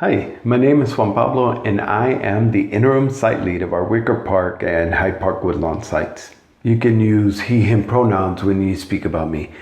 Hi, my name is Juan Pablo and I am the interim site lead of our Wicker Park and Hyde Park Woodlawn sites. You can use he, him pronouns when you speak about me.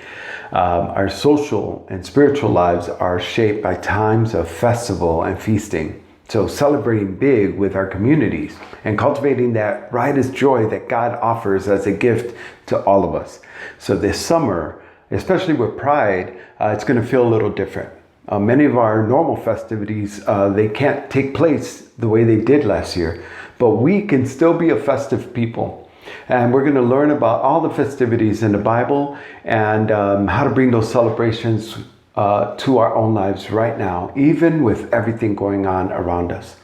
Our social and spiritual lives are shaped by times of festival and feasting. So celebrating big with our communities and cultivating that riotous joy that God offers as a gift to all of us. So this summer, especially with Pride, it's going to feel a little different. Many of our normal festivities, they can't take place the way they did last year, but we can still be a festive people. And we're going to learn about all the festivities in the Bible and how to bring those celebrations to our own lives right now, even with everything going on around us.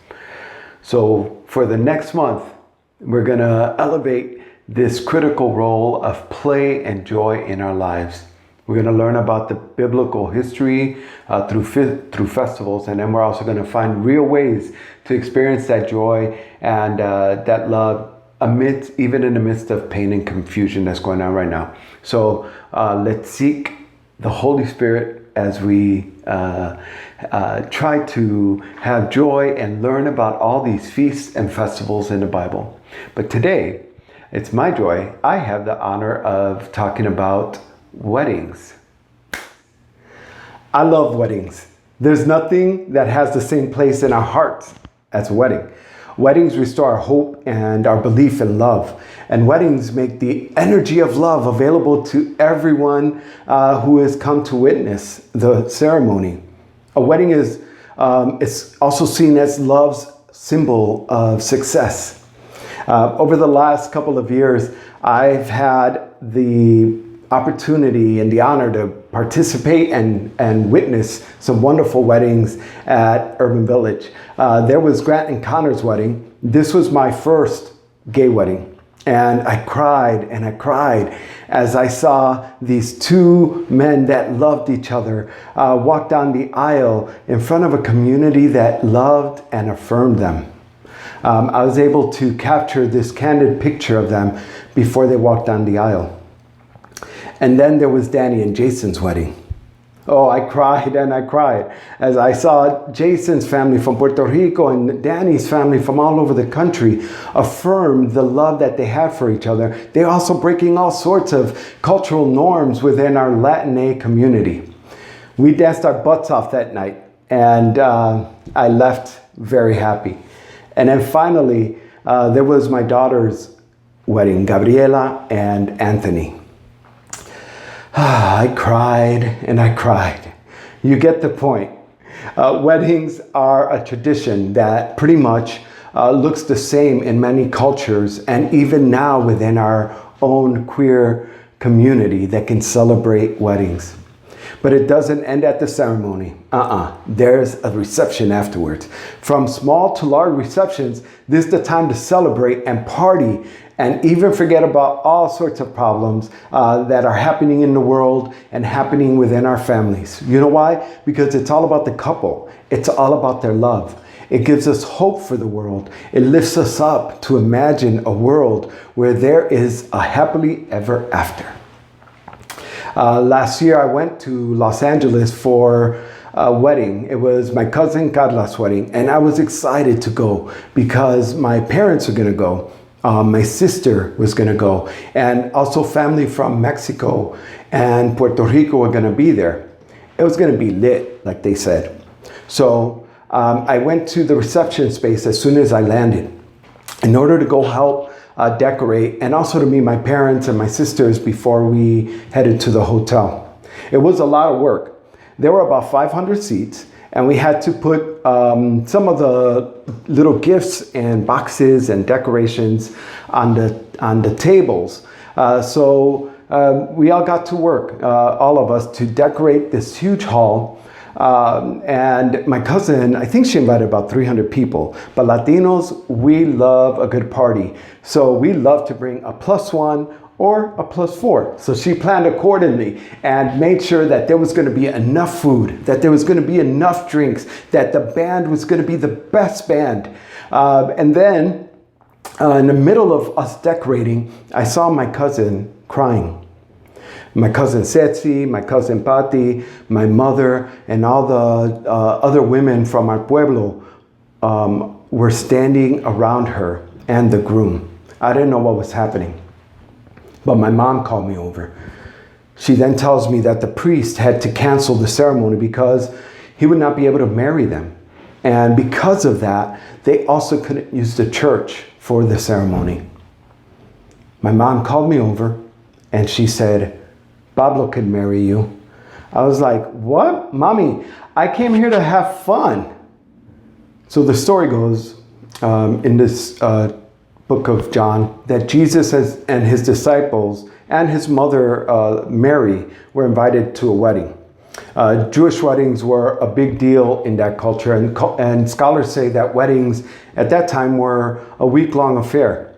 So for the next month, we're going to elevate this critical role of play and joy in our lives. We're going to learn about the biblical history through festivals, and then we're also going to find real ways to experience that joy and that love even in the midst of pain and confusion that's going on right now. So let's seek the Holy Spirit as we try to have joy and learn about all these feasts and festivals in the Bible. But today, it's my joy. I have the honor of talking about weddings. I love weddings. There's nothing that has the same place in our hearts as a wedding. Weddings restore our hope and our belief in love. And weddings make the energy of love available to everyone who has come to witness the ceremony. A wedding is also seen as love's symbol of success. Over the last couple of years, I've had the opportunity and the honor to participate and witness some wonderful weddings at Urban Village. There was Grant and Connor's wedding. This was my first gay wedding. And I cried and I cried as I saw these two men that loved each other walk down the aisle in front of a community that loved and affirmed them. I was able to capture this candid picture of them before they walked down the aisle. And then there was Danny and Jason's wedding. Oh, I cried and I cried as I saw Jason's family from Puerto Rico and Danny's family from all over the country affirm the love that they have for each other. They're also breaking all sorts of cultural norms within our Latin community. We danced our butts off that night and I left very happy. And then finally, there was my daughter's wedding, Gabriela and Anthony. I cried and I cried. You get the point. Weddings are a tradition that pretty much looks the same in many cultures and even now within our own queer community that can celebrate weddings. But it doesn't end at the ceremony. There's a reception afterwards. From small to large receptions, this is the time to celebrate and party and even forget about all sorts of problems that are happening in the world and happening within our families. You know why? Because it's all about the couple. It's all about their love. It gives us hope for the world. It lifts us up to imagine a world where there is a happily ever after. Last year I went to Los Angeles for a wedding. It was my cousin Carla's wedding, and I was excited to go because my parents were going to go. My sister was going to go, and also family from Mexico and Puerto Rico were going to be there. It was going to be lit, like they said. So I went to the reception space as soon as I landed in order to go help decorate and also to meet my parents and my sisters before we headed to the hotel. It was a lot of work. There were about 500 seats, and we had to put some of the little gifts and boxes and decorations on the tables. So we all got to work, all of us, to decorate this huge hall. And my cousin, I think she invited about 300 people. But Latinos, we love a good party. So we love to bring a +1 or a +4. So she planned accordingly and made sure that there was going to be enough food, that there was going to be enough drinks, that the band was going to be the best band. And then in the middle of us decorating, I saw my cousin crying. My cousin Setsi, my cousin Pati, my mother, and all the other women from our pueblo were standing around her and the groom. I didn't know what was happening, but my mom called me over. She then tells me that the priest had to cancel the ceremony because he would not be able to marry them. And because of that, they also couldn't use the church for the ceremony. My mom called me over and she said, Pablo can marry you. I was like, what? Mommy, I came here to have fun. So the story goes in this book of John that Jesus and his disciples and his mother Mary were invited to a wedding. Jewish weddings were a big deal in that culture, and scholars say that weddings at that time were a week-long affair.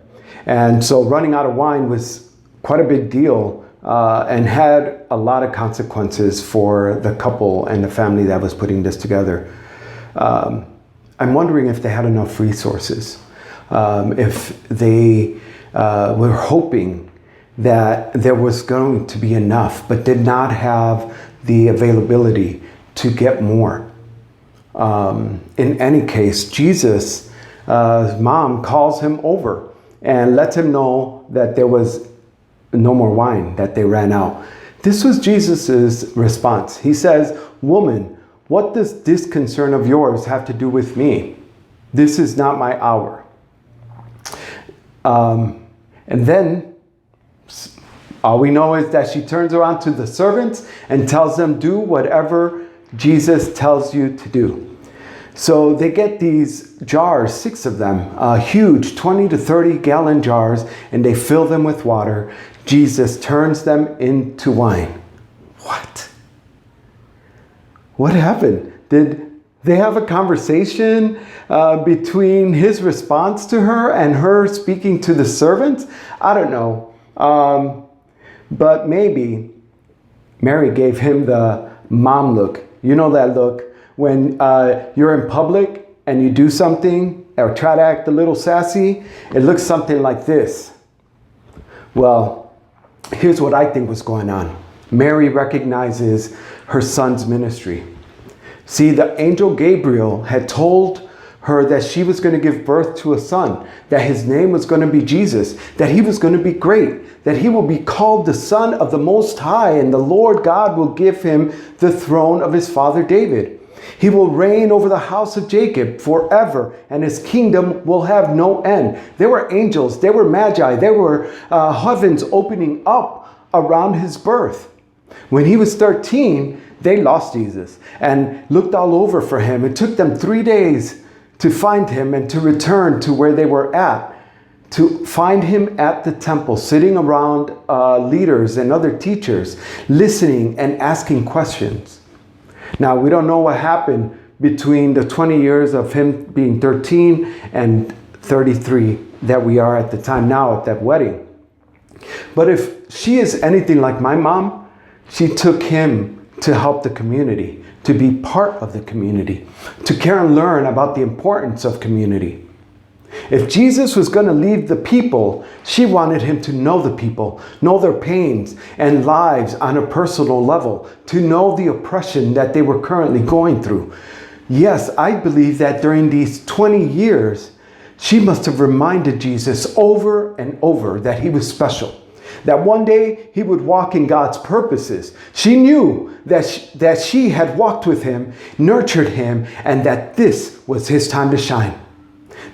And so running out of wine was quite a big deal and had a lot of consequences for the couple and the family that was putting this together. I'm wondering if they had enough resources, if they were hoping that there was going to be enough, but did not have the availability to get more. In any case, Jesus' mom calls him over and lets him know that there was no more wine, that they ran out. This was Jesus's response. He says, "Woman, what does this concern of yours have to do with me? This is not my hour." And then all we know is that she turns around to the servants and tells them, do whatever Jesus tells you to do. So they get these jars, 6 of them, huge 20 to 30 gallon jars, and they fill them with water. Jesus turns them into wine. What? What happened? Did they have a conversation between his response to her and her speaking to the servants? I don't know. But maybe Mary gave him the mom look. You know that look when you're in public and you do something or try to act a little sassy? It looks something like this. Well, here's what I think was going on. Mary recognizes her son's ministry. See, the angel Gabriel had told her that she was going to give birth to a son, that his name was going to be Jesus, that he was going to be great, that he will be called the Son of the Most High, and the Lord God will give him the throne of his father David. He will reign over the house of Jacob forever, and his kingdom will have no end. There were angels, there were magi, there were heavens opening up around his birth. When he was 13, they lost Jesus and looked all over for him. It took them 3 days to find him and to return to where they were at, to find him at the temple, sitting around leaders and other teachers, listening and asking questions. Now, we don't know what happened between the 20 years of him being 13 and 33 that we are at the time now at that wedding. But if she is anything like my mom, she took him to help the community, to be part of the community, to care and learn about the importance of community. If Jesus was going to lead the people, she wanted him to know the people, know their pains and lives on a personal level, to know the oppression that they were currently going through. Yes, I believe that during these 20 years, she must have reminded Jesus over and over that he was special, that one day he would walk in God's purposes. She knew that she had walked with him, nurtured him, and that this was his time to shine.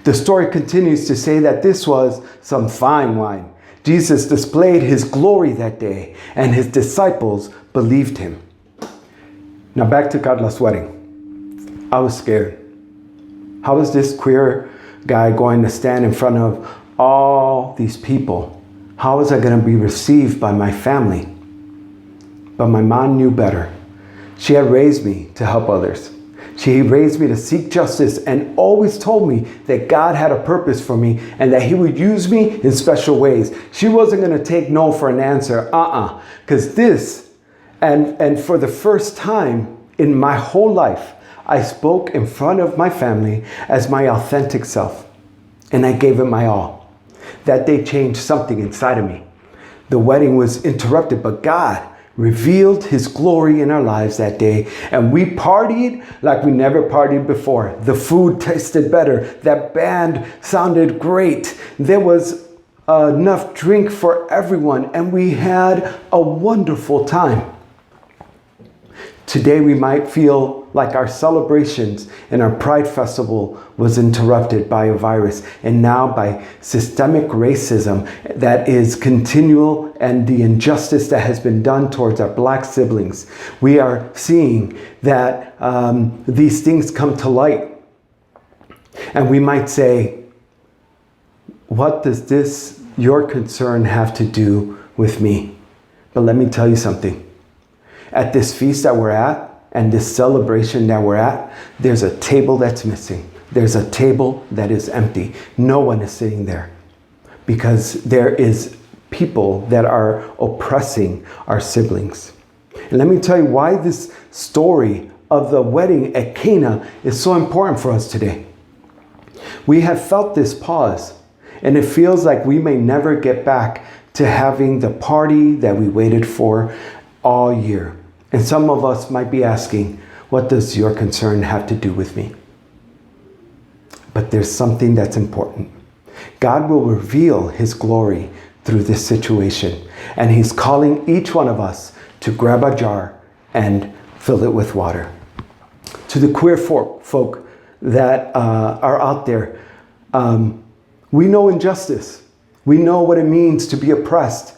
The story continues to say that this was some fine wine. Jesus displayed his glory that day, and his disciples believed him. Now back to Carla's wedding. I was scared. How is this queer guy going to stand in front of all these people? How is I going to be received by my family? But my mom knew better. She had raised me to help others. She raised me to seek justice and always told me that God had a purpose for me and that he would use me in special ways. She wasn't going to take no for an answer. Because this, and for the first time in my whole life, I spoke in front of my family as my authentic self. And I gave it my all. That day changed something inside of me. The wedding was interrupted, but God revealed his glory in our lives that day, and we partied like we never partied before. The food tasted better. That band sounded great. There was enough drink for everyone, and we had a wonderful time. Today we might feel like our celebrations and our Pride Festival was interrupted by a virus, and now by systemic racism that is continual, and the injustice that has been done towards our black siblings. We are seeing that these things come to light, and we might say, what does this, your concern, have to do with me? But let me tell you something. At this feast that we're at, and this celebration that we're at, there's a table that's missing. There's a table that is empty. No one is sitting there because there is people that are oppressing our siblings. And let me tell you why this story of the wedding at Cana is so important for us today. We have felt this pause, and it feels like we may never get back to having the party that we waited for all year. And some of us might be asking, what does your concern have to do with me? But there's something that's important. God will reveal his glory through this situation. And he's calling each one of us to grab a jar and fill it with water. To the queer folk that are out there, we know injustice. We know what it means to be oppressed.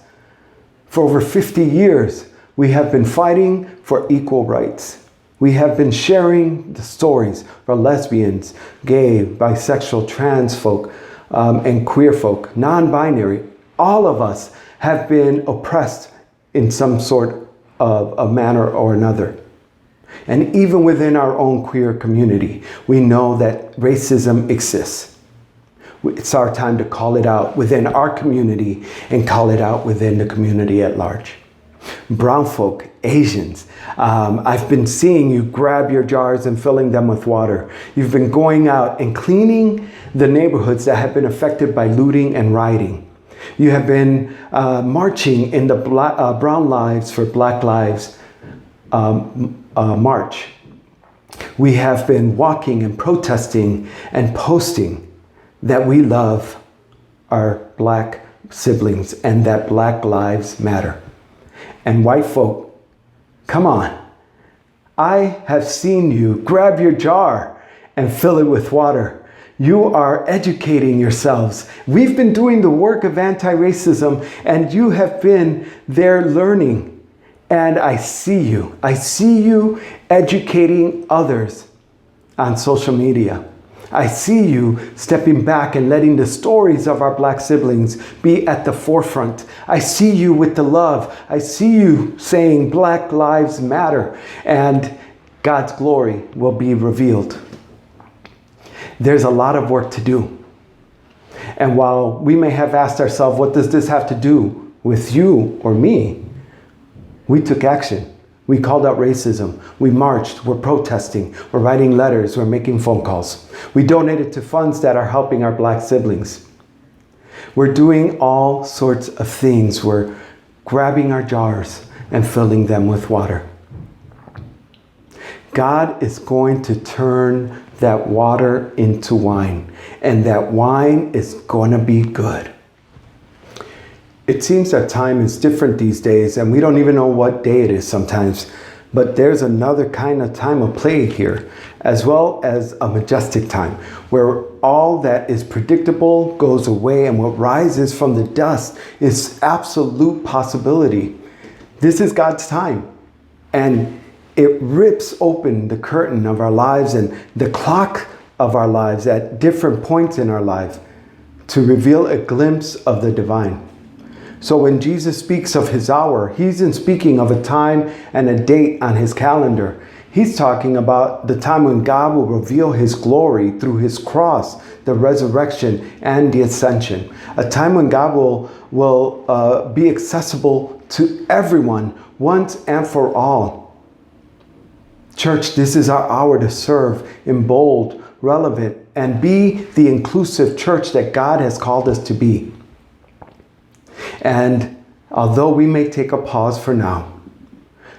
For over 50 years, we have been fighting for equal rights. We have been sharing the stories for lesbians, gay, bisexual, trans folk, and queer folk, non-binary. All of us have been oppressed in some sort of a manner or another. And even within our own queer community, we know that racism exists. It's our time to call it out within our community and call it out within the community at large. Brown folk, Asians, I've been seeing you grab your jars and filling them with water. You've been going out and cleaning the neighborhoods that have been affected by looting and rioting. You have been marching in the Brown Lives for Black Lives march. We have been walking and protesting and posting that we love our black siblings and that Black lives matter. And white folk, come on. I have seen you grab your jar and fill it with water. You are educating yourselves. We've been doing the work of anti-racism, and you have been there learning. And I see you. I see you educating others on social media. I see you stepping back and letting the stories of our black siblings be at the forefront. I see you with the love. I see you saying Black lives matter, and God's glory will be revealed. There's a lot of work to do. And while we may have asked ourselves, what does this have to do with you or me? We took action. We called out racism. We marched. We're protesting. We're writing letters. We're making phone calls. We donated to funds that are helping our black siblings. We're doing all sorts of things. We're grabbing our jars and filling them with water. God is going to turn that water into wine, and that wine is going to be good. It seems that time is different these days, and we don't even know what day it is sometimes. But there's another kind of time of play here, as well as a majestic time, where all that is predictable goes away, and what rises from the dust is absolute possibility. This is God's time, and it rips open the curtain of our lives and the clock of our lives at different points in our life to reveal a glimpse of the divine. So when Jesus speaks of his hour, he's speaking of a time and a date on his calendar. He's talking about the time when God will reveal his glory through his cross, the resurrection, and the ascension. A time when God will be accessible to everyone once and for all. Church, this is our hour to serve in bold, relevant, and be the inclusive church that God has called us to be. And although we may take a pause for now,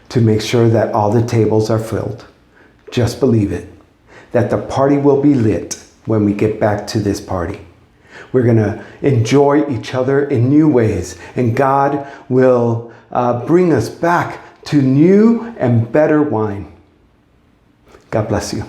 to make sure that all the tables are filled. Just believe it, that the party will be lit when we get back to this party. We're going to enjoy each other in new ways, and God will bring us back to new and better wine. God bless you.